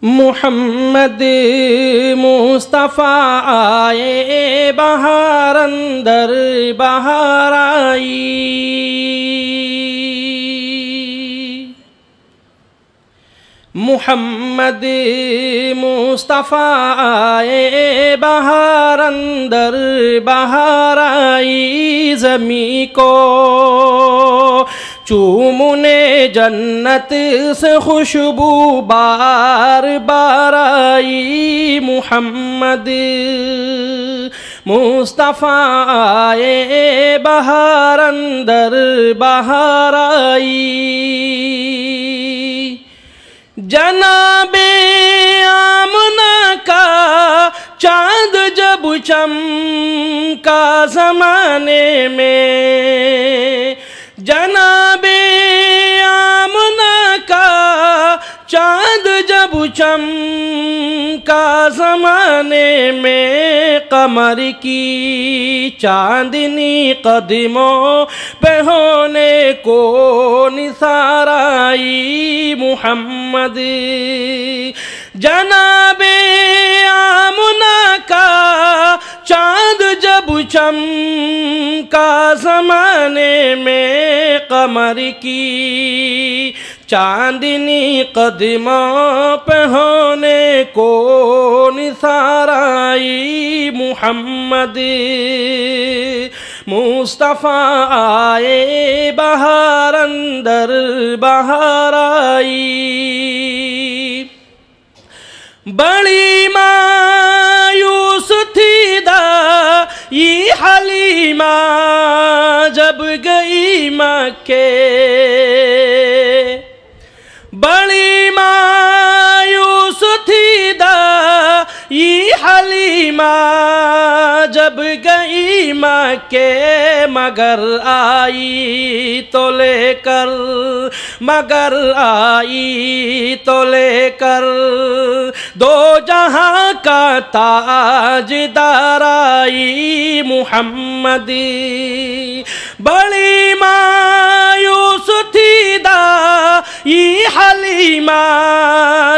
मुहम्मद मुस्तफ़ा आए बहार अंदर बहार आई। मुहम्मद मुस्तफ़ा आए बहार अंदर बहार आई। ज़मी को चूमुने जन्नत से खुशबू बार बार आई। मुहम्मद मुस्तफ़ा आए बहार अंदर बहार आई। जनाबे आमना का चाँद जब चमका ज़माने में, जनाबे आमना का चाँद जब चमका ज़माने में, कमर की चाँदनी कदमों पे होने को निसार आई। मुहम्मद जनाबे आमना का चाँद जब चमका ज़माने में, कमर की चाँदनी कदमों पे होने को निसार आई। मुहम्मद मुस्तफ़ा आए बहार अंदर बहार आई। बड़ी मायूस थी दाई हलीमा जब गई मक्के, बड़ी मायूस थी दाई हलीमा जब गई मक्के, मगर आई तो लेकर, मगर आई तो लेकर दो जहां का ताजदार आई। मुहम्मद बड़ी मायूस थी दाई हलीमा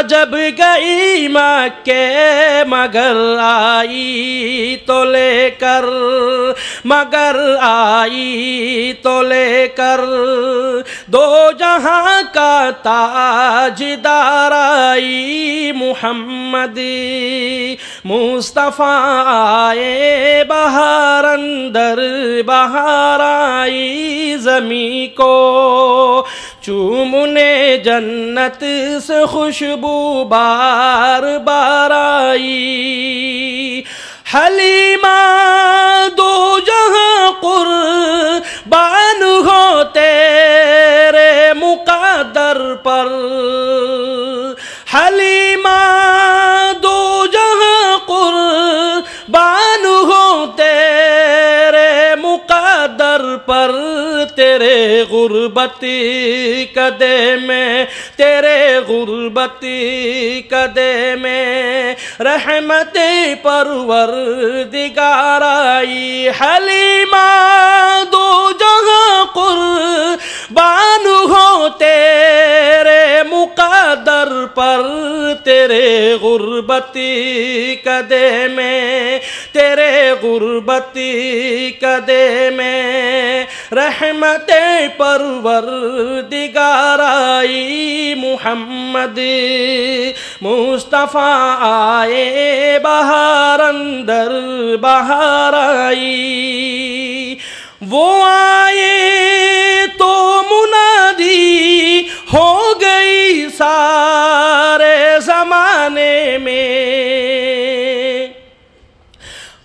जब गई मक्के, मगर आई तो लेकर, मगर आई तो लेकर दो जहां का ताजदार आई। मुहम्मद मुस्तफ़ा आए बहार अंदर बहार आई। ज़मी को चूमुने जन्नत से खुशबू बार बार आई। हलीमा दो जहां कुर्बान हो तेरे मुक़द्दर पर, हलीमा दो जहां कुर्बान हो तेरे मुक़द्दर पर। तेरे गुर्बती कदे में, तेरे गुर्बती कदे में रहमते परवरदिगार आई। हलीमा दो जहां कुर्बान हो तेरे मुक़द्दर पर। तेरे गुर्बती कदे में, तेरे गुर्बती कदे में रहमते परवरदिगार आई। मुहम्मद मुस्तफ़ा आए बहार अंदर बहार आई। वो आए तो मुनादी हो गई सारे ज़माने में,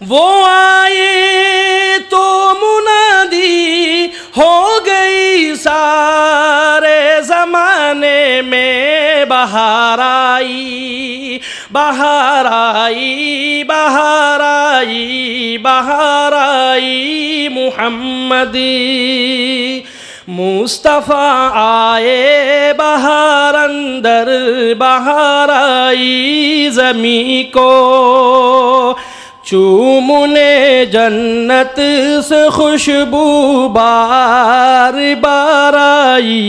वो आए तो मुनादी हो गई सारे ज़माने में। बहार आई, बहार आई, बहार आई, बहार आई। मुहम्मद मुस्तफ़ा आए बहार अंदर बहार आई। ज़मी को चूमुने जन्नत से खुशबू बार बार आई।